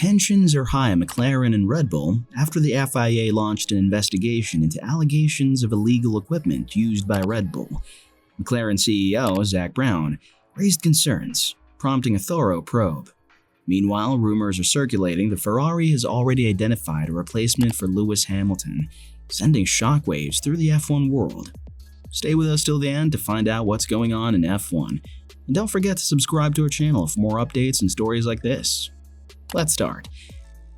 Tensions are high at McLaren and Red Bull after the FIA launched an investigation into allegations of illegal equipment used by Red Bull. McLaren CEO Zak Brown raised concerns, prompting a thorough probe. Meanwhile, rumors are circulating that Ferrari has already identified a replacement for Lewis Hamilton, sending shockwaves through the F1 world. Stay with us till the end to find out what's going on in F1, and don't forget to subscribe to our channel for more updates and stories like this. Let's start.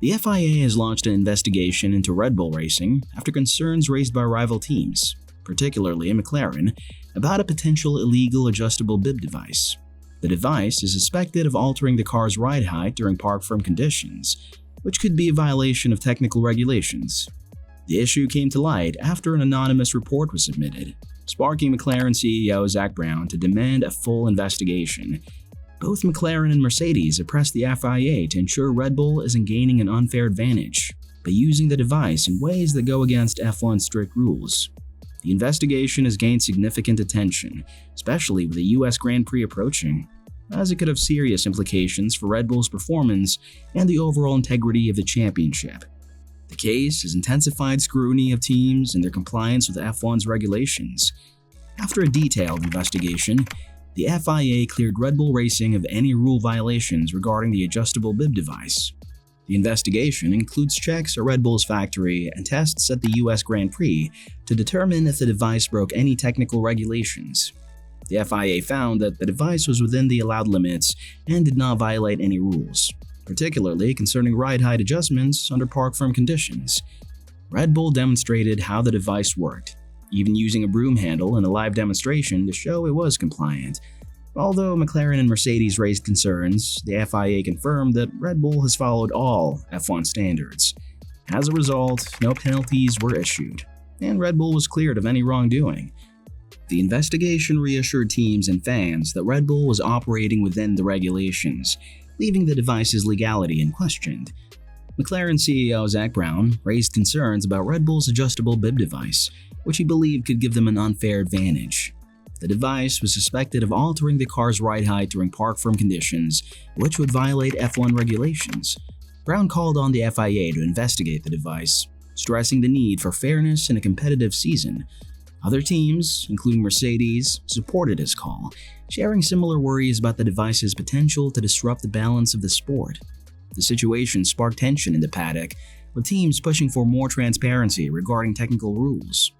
The FIA has launched an investigation into Red Bull Racing after concerns raised by rival teams, particularly McLaren, about a potential illegal adjustable bib device. The device is suspected of altering the car's ride height during park-firm conditions, which could be a violation of technical regulations. The issue came to light after an anonymous report was submitted, sparking McLaren CEO Zak Brown to demand a full investigation. Both McLaren and Mercedes have pressed the FIA to ensure Red Bull isn't gaining an unfair advantage by using the device in ways that go against F1's strict rules. The investigation has gained significant attention, especially with the US Grand Prix approaching, as it could have serious implications for Red Bull's performance and the overall integrity of the championship. The case has intensified scrutiny of teams and their compliance with F1's regulations. After a detailed investigation, the FIA cleared Red Bull Racing of any rule violations regarding the adjustable bib device. The investigation includes checks at Red Bull's factory and tests at the US Grand Prix to determine if the device broke any technical regulations. The FIA found that the device was within the allowed limits and did not violate any rules, particularly concerning ride height adjustments under park-firm conditions. Red Bull demonstrated how the device worked, even using a broom handle in a live demonstration to show it was compliant. Although McLaren and Mercedes raised concerns, the FIA confirmed that Red Bull has followed all F1 standards. As a result, no penalties were issued, and Red Bull was cleared of any wrongdoing. The investigation reassured teams and fans that Red Bull was operating within the regulations, leaving the device's legality unquestioned. McLaren CEO Zak Brown raised concerns about Red Bull's adjustable bib device, which he believed could give them an unfair advantage. The device was suspected of altering the car's ride height during park-firm conditions, which would violate F1 regulations. Brown called on the FIA to investigate the device, stressing the need for fairness in a competitive season. Other teams, including Mercedes, supported his call, sharing similar worries about the device's potential to disrupt the balance of the sport. The situation sparked tension in the paddock, with teams pushing for more transparency regarding technical rules.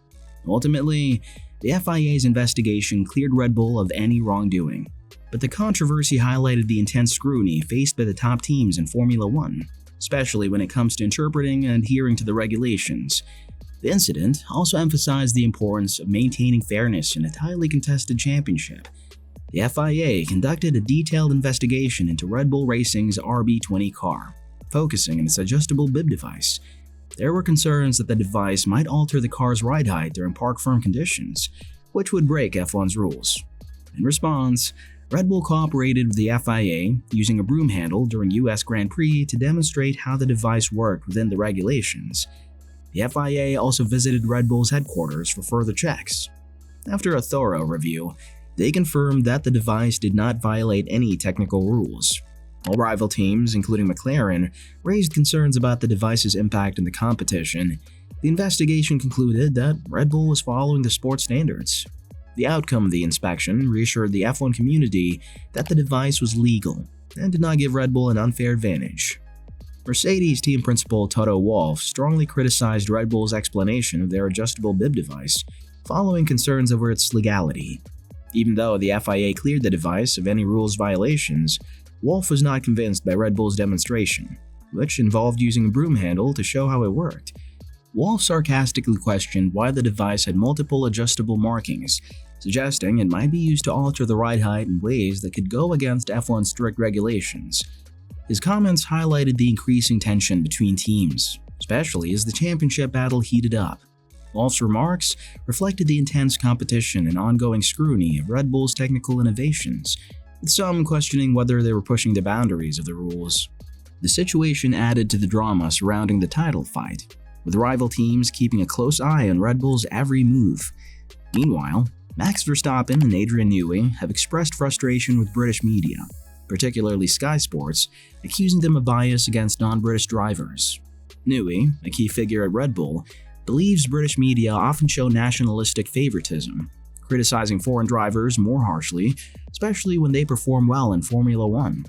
Ultimately, the FIA's investigation cleared Red Bull of any wrongdoing, but the controversy highlighted the intense scrutiny faced by the top teams in Formula One, especially when it comes to interpreting and adhering to the regulations. The incident also emphasized the importance of maintaining fairness in a tightly contested championship. The FIA conducted a detailed investigation into Red Bull Racing's RB20 car, focusing on its adjustable bib device. There were concerns that the device might alter the car's ride height during park-firm conditions, which would break F1's rules. In response, Red Bull cooperated with the FIA using a broom handle during US Grand Prix to demonstrate how the device worked within the regulations. The FIA also visited Red Bull's headquarters for further checks. After a thorough review, they confirmed that the device did not violate any technical rules. All rival teams, including McLaren, raised concerns about the device's impact in the competition. The investigation concluded that Red Bull was following the sport standards. The outcome of the inspection reassured the F1 community that the device was legal and did not give Red Bull an unfair advantage. Mercedes team principal Toto Wolff strongly criticized Red Bull's explanation of their adjustable bib device, following concerns over its legality. Even though the FIA cleared the device of any rules violations, Wolff was not convinced by Red Bull's demonstration, which involved using a broom handle to show how it worked. Wolff sarcastically questioned why the device had multiple adjustable markings, suggesting it might be used to alter the ride height in ways that could go against F1's strict regulations. His comments highlighted the increasing tension between teams, especially as the championship battle heated up. Wolff's remarks reflected the intense competition and ongoing scrutiny of Red Bull's technical innovations, with some questioning whether they were pushing the boundaries of the rules. The situation added to the drama surrounding the title fight, with rival teams keeping a close eye on Red Bull's every move. Meanwhile, Max Verstappen and Adrian Newey have expressed frustration with British media. particularly Sky Sports, accusing them of bias against non-British drivers. Newey, a key figure at Red Bull, believes British media often show nationalistic favoritism, criticizing foreign drivers more harshly, especially when they perform well in Formula One.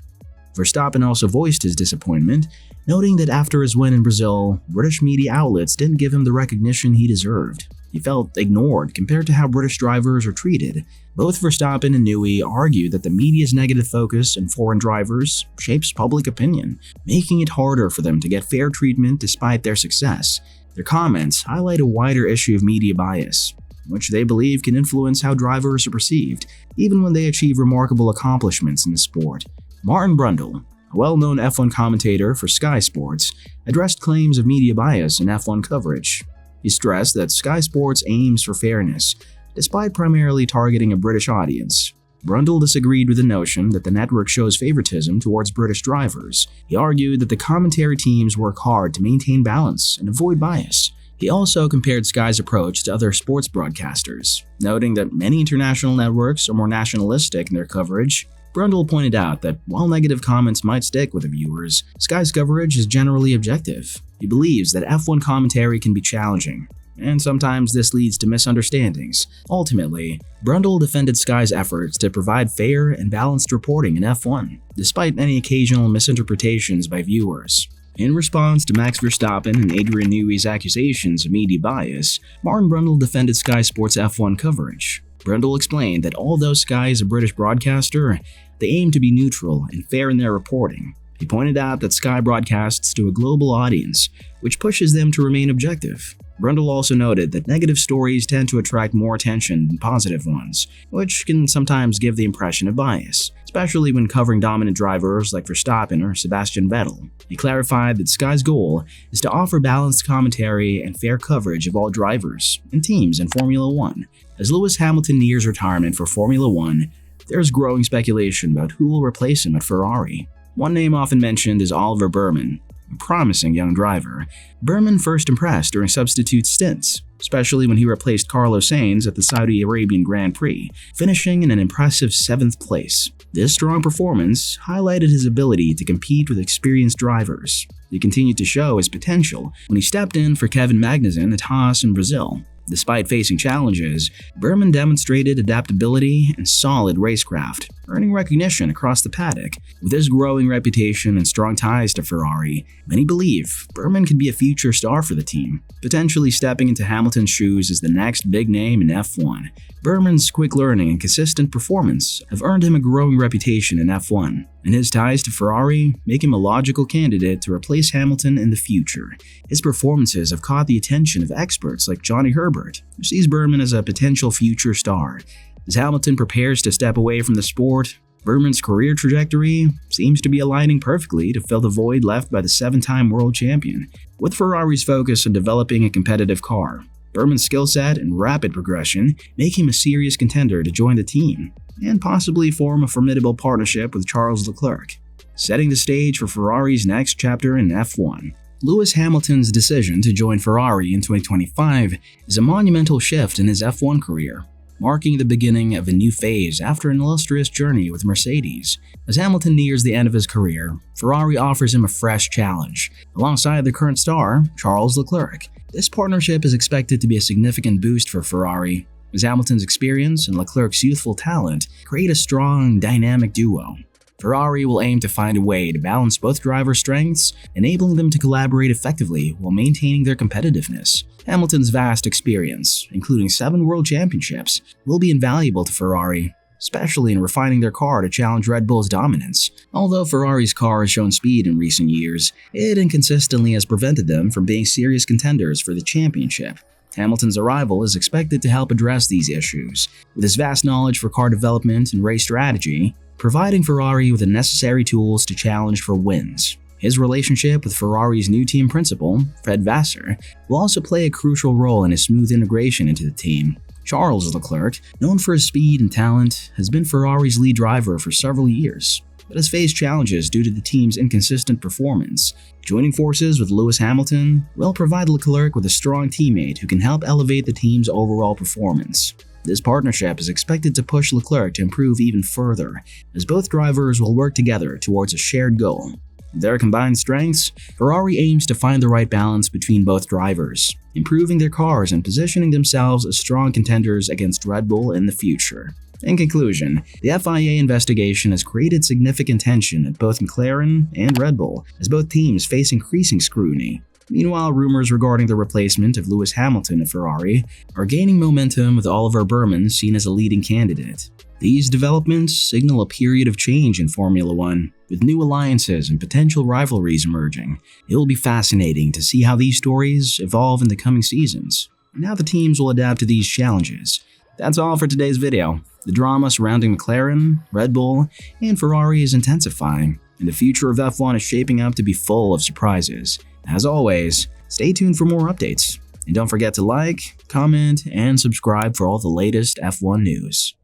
Verstappen also voiced his disappointment, noting that after his win in Brazil, British media outlets didn't give him the recognition he deserved. He felt ignored compared to how British drivers are treated. Both Verstappen and Newey argue that the media's negative focus on foreign drivers shapes public opinion, making it harder for them to get fair treatment despite their success. Their comments highlight a wider issue of media bias, which they believe can influence how drivers are perceived, even when they achieve remarkable accomplishments in the sport. Martin Brundle, a well-known F1 commentator for Sky Sports, addressed claims of media bias in F1 coverage. He stressed that Sky Sports aims for fairness, despite primarily targeting a British audience. Brundle disagreed with the notion that the network shows favoritism towards British drivers. He argued that the commentary teams work hard to maintain balance and avoid bias. He also compared Sky's approach to other sports broadcasters, noting that many international networks are more nationalistic in their coverage. Brundle pointed out that while negative comments might stick with the viewers, Sky's coverage is generally objective. He believes that F1 commentary can be challenging, and sometimes this leads to misunderstandings. Ultimately, Brundle defended Sky's efforts to provide fair and balanced reporting in F1, despite any occasional misinterpretations by viewers. In response to Max Verstappen and Adrian Newey's accusations of media bias, Martin Brundle defended Sky Sports F1 coverage. Brundle explained that although Sky is a British broadcaster, they aim to be neutral and fair in their reporting. He pointed out that Sky broadcasts to a global audience, which pushes them to remain objective. Brundle also noted that negative stories tend to attract more attention than positive ones, which can sometimes give the impression of bias, especially when covering dominant drivers like Verstappen or Sebastian Vettel. He clarified that Sky's goal is to offer balanced commentary and fair coverage of all drivers and teams in Formula One. As Lewis Hamilton nears retirement for Formula One, there is growing speculation about who will replace him at Ferrari. One name often mentioned is Oliver Burman, a promising young driver. Burman first impressed during substitute stints, especially when he replaced Carlos Sainz at the Saudi Arabian Grand Prix, finishing in an impressive 7th place. This strong performance highlighted his ability to compete with experienced drivers. He continued to show his potential when he stepped in for Kevin Magnussen at Haas in Brazil. Despite facing challenges, Burman demonstrated adaptability and solid racecraft, earning recognition across the paddock. With his growing reputation and strong ties to Ferrari, many believe Burman could be a future star for the team, potentially stepping into Hamilton's shoes as the next big name in F1. Burman's quick learning and consistent performance have earned him a growing reputation in F1, and his ties to Ferrari make him a logical candidate to replace Hamilton in the future. His performances have caught the attention of experts like Johnny Herbert, who sees Burman as a potential future star. As Hamilton prepares to step away from the sport, Burman's career trajectory seems to be aligning perfectly to fill the void left by the 7-time world champion. With Ferrari's focus on developing a competitive car, Burman's skill set and rapid progression make him a serious contender to join the team, and possibly form a formidable partnership with Charles Leclerc, setting the stage for Ferrari's next chapter in F1. Lewis Hamilton's decision to join Ferrari in 2025 is a monumental shift in his F1 career, marking the beginning of a new phase after an illustrious journey with Mercedes. As Hamilton nears the end of his career, Ferrari offers him a fresh challenge, alongside the current star, Charles Leclerc. This partnership is expected to be a significant boost for Ferrari, as Hamilton's experience and Leclerc's youthful talent create a strong, dynamic duo. Ferrari will aim to find a way to balance both driver strengths, enabling them to collaborate effectively while maintaining their competitiveness. Hamilton's vast experience, including 7 world championships, will be invaluable to Ferrari, especially in refining their car to challenge Red Bull's dominance. Although Ferrari's car has shown speed in recent years, it inconsistently has prevented them from being serious contenders for the championship. Hamilton's arrival is expected to help address these issues, with his vast knowledge for car development and race strategy, providing Ferrari with the necessary tools to challenge for wins. His relationship with Ferrari's new team principal, Fred Vasseur, will also play a crucial role in his smooth integration into the team. Charles Leclerc, known for his speed and talent, has been Ferrari's lead driver for several years, but has faced challenges due to the team's inconsistent performance. Joining forces with Lewis Hamilton will provide Leclerc with a strong teammate who can help elevate the team's overall performance. This partnership is expected to push Leclerc to improve even further, as both drivers will work together towards a shared goal. With their combined strengths, Ferrari aims to find the right balance between both drivers, improving their cars and positioning themselves as strong contenders against Red Bull in the future. In conclusion, the FIA investigation has created significant tension at both McLaren and Red Bull, as both teams face increasing scrutiny. Meanwhile, rumors regarding the replacement of Lewis Hamilton at Ferrari are gaining momentum, with Oliver Burman seen as a leading candidate. These developments signal a period of change in Formula One, with new alliances and potential rivalries emerging. It will be fascinating to see how these stories evolve in the coming seasons, and how the teams will adapt to these challenges. That's all for today's video. The drama surrounding McLaren, Red Bull, and Ferrari is intensifying, and the future of F1 is shaping up to be full of surprises. As always, stay tuned for more updates, and don't forget to like, comment, and subscribe for all the latest F1 news.